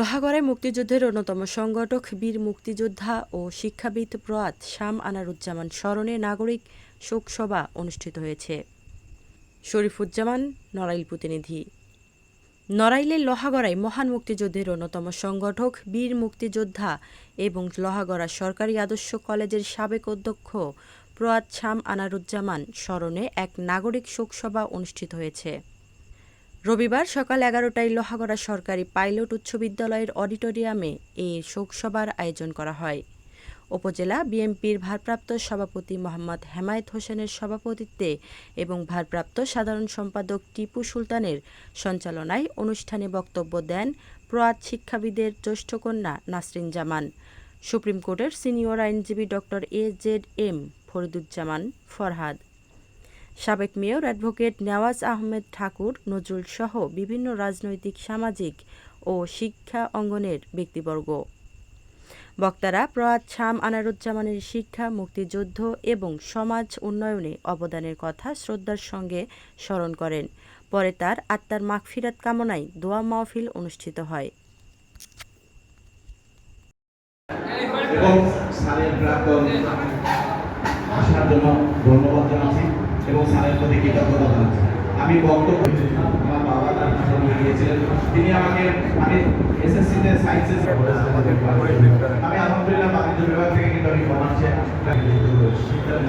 লোহাগড়ায় মুক্তিযুদ্ধের অন্যতম সংগঠক বীর মুক্তিযোদ্ধা ও শিক্ষাবিদ প্রয়াত শাম আনারুজ্জামান স্মরণে নাগরিক শোকসভা অনুষ্ঠিত হয়েছে। শরীফুজ্জামান, নড়াইল প্রতিনিধি। নড়াইলের লোহাগড়ায় মহান মুক্তিযুদ্ধের অন্যতম সংগঠক বীর মুক্তিযোদ্ধা এবং লোহাগড়া সরকারি আদর্শ কলেজের সাবেক অধ্যক্ষ প্রয়াত শাম আনারুজ্জামান স্মরণে এক নাগরিক শোকসভা অনুষ্ঠিত হয়েছে। রবিবার সকাল ১১টায় লোহাগড়া সরকারি পাইলট উচ্চ বিদ্যালয়ের অডিটোরিয়ামে এই শোকসভার আয়োজন করা হয়। উপজেলা বিএনপির ভারপ্রাপ্ত সভাপতি মোহাম্মদ হেমায়েত হোসেনের সভাপতিত্বে এবং ভারপ্রাপ্ত সাধারণ সম্পাদক টিপু সুলতানের সঞ্চালনায় অনুষ্ঠানে বক্তব্য দেন প্রয়াত শিক্ষাবিদের জ্যেষ্ঠ কন্যা নাসরিন জামান, সুপ্রিম কোর্টের সিনিয়র আইনজীবী ডক্টর AZM ফরিদুজ্জামান ফরহাদ, সাবেক মেয়র অ্যাডভোকেট নেওয়াজ আহমেদ ঠাকুর, নজরুল সহ বিভিন্ন রাজনৈতিক, সামাজিক ও শিক্ষা অঙ্গনের ব্যক্তিবর্গ। বক্তারা প্রয়াত শাম আনারুজ্জামানের শিক্ষা, মুক্তিযুদ্ধ এবং সমাজ উন্নয়নে অবদানের কথা শ্রদ্ধার সঙ্গে স্মরণ করেন। পরে তার আত্মার মাগফিরাত কামনায় দোয়া মাহফিল অনুষ্ঠিত হয়। এবং স্যারের প্রতি কৃতজ্ঞতা জানাচ্ছি। আমি বক্তব্য আমার বাবা তার ভাষণ দিয়েছিলেন, তিনি আমাকে এসএসসিতে সায়েন্সেস আমি আলহামদুলিল্লাহ বাণিজ্য বিভাগ থেকে কিন্তু আমি কমার্সে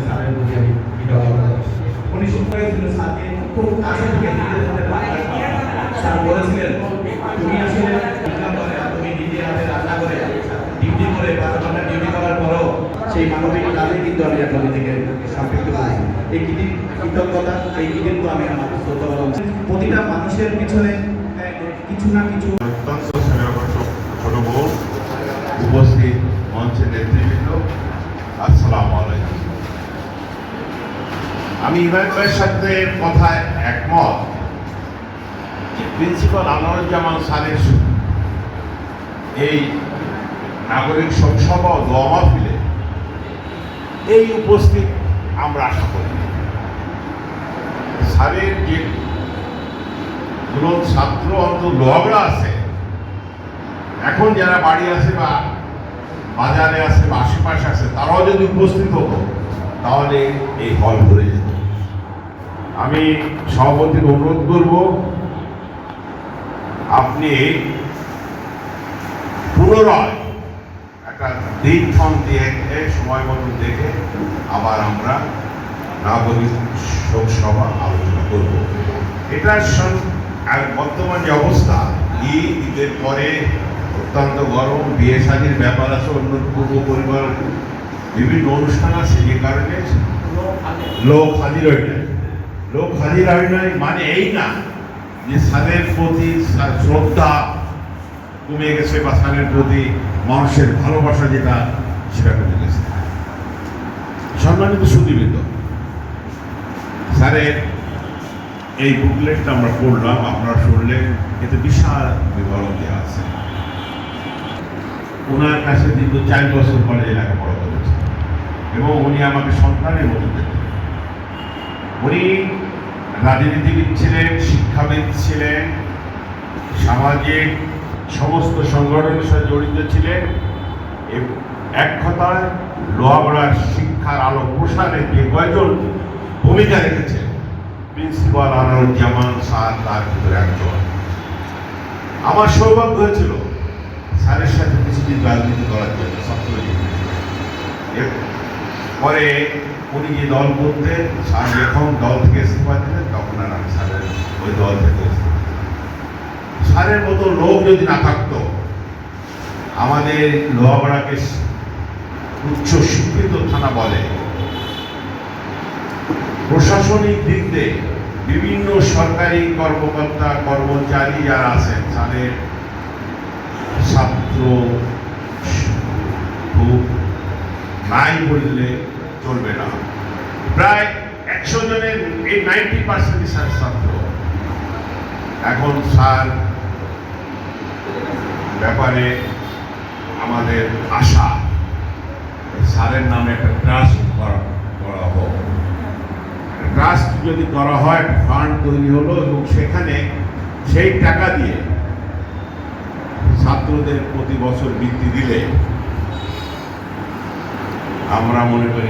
স্যারের প্রতি আমি কৃতজ্ঞতা। উনি শিক্ষকের স্যারকে খুব কাছে থেকে স্যার বলেছিলেন, তুমি আসলে তুমি নিজে হাতে রান্না করে ডিউটি করে 12 ঘন্টা ডিউটি করার পরও সেই মানবিক কাজে কিন্তু আমি আপনাদের থেকে সম্পৃক্ত করি। এই কৃতজ্ঞতা, এই কৃতিত্ব আমি আমার শ্রদ্ধা বলছি। প্রতিটা মানুষের পিছনে কিছু না কিছু ছোট বোন, উপস্থিত মঞ্চের নেতৃবৃন্দ, আসসালামু আলাইকুম। আমি ইমরান ভাইয়ের সাথে কথায় একমত। প্রিন্সিপাল আনারুজ্জামান স্যারের এই নাগরিক শোকসভা ও দোয়া মাহফিলে এই উপস্থিত আমরা আশা করি। স্যারের যে ছাত্র লোহাগড়া আছে, এখন যারা বাড়ি আছে বা বাজারে আছে বা আশেপাশে আছে, তারাও যদি উপস্থিত হতো তাহলে এই হল ভরে যেত। আমি সভাপতিকে অনুরোধ করব, আপনি পুনরায় একটা দিনক্ষণ দিয়ে সময় মতন দেখে আবার আমরা নাগরিক শোক সভা আলোচনা করব। এটার বর্তমান যে অবস্থা, ঈদের পরে অত্যন্ত গরম, বিয়ে শাদীর ব্যাপার আছে, অন্য পূর্ব পরিবার বিভিন্ন অনুষ্ঠান আছে, যে কারণে লোক হাজির হয় নাই। লোক হাজির হয় নাই মানে এই না যে স্যারের প্রতি শ্রদ্ধা কমে গেছে বা স্যারের প্রতি মানুষের ভালোবাসা যেটা, সেটা কমে গেছে। সম্মানিত সুধীবৃন্দ, স্যারের এই বুকলেটটা আমরা পড়লাম, আপনারা শুনলেন, এতে বিশাল বিবরণ দেওয়া আছে। ওনার কাছে দীর্ঘ 4 বছর কলেজে লেখাপড়া করেছে এবং উনি আমাকে সন্তানের মতো দেখতেন। উনি রাজনীতিবিদ ছিলেন, শিক্ষাবিদ ছিলেন, সামাজিক সমস্ত সংগঠনের সাথে জড়িত ছিলেন। এক কথায় লোহাগড়ার শিক্ষার আলো প্রসারে যে কয়জন ভূমিকা রেখেছেন, প্রিন্সিপাল আনারুজ্জামান স্যার তার ভিতরে একজন। আমার সৌভাগ্য হয়েছিল স্যারের সাথে কিছুদিন রাজনীতি করার জন্য, পরে উনি যে দল করতেন, স্যার যখন দল থেকে ইস্তফা দিলেন, তখন আর আমি স্যারের ওই দল থেকে স্যারের মতো লোক যদি না থাকতো, আমাদের লোহাগড়াকে উচ্চ শিক্ষিত থানা বলে, প্রশাসনিক দিক দিয়ে বিভিন্ন সরকারি কর্মকর্তা কর্মচারী যারা আছেন, তাদের ছাত্র খুব নাই বললে চলবে না। প্রায় 100 জনের এই 90% স্যার ছাত্র। এখন স্যার ব্যাপারে আমাদের আশা, স্যারের নামে একটা ট্রাস্ট করা হোক। ট্রাস্ট যদি করা হয়, ফান্ড তৈরি হলো এবং সেখানে সেই টাকা দিয়ে ছাত্রদের প্রতি বছর বৃত্তি দিলে আমরা মনে করি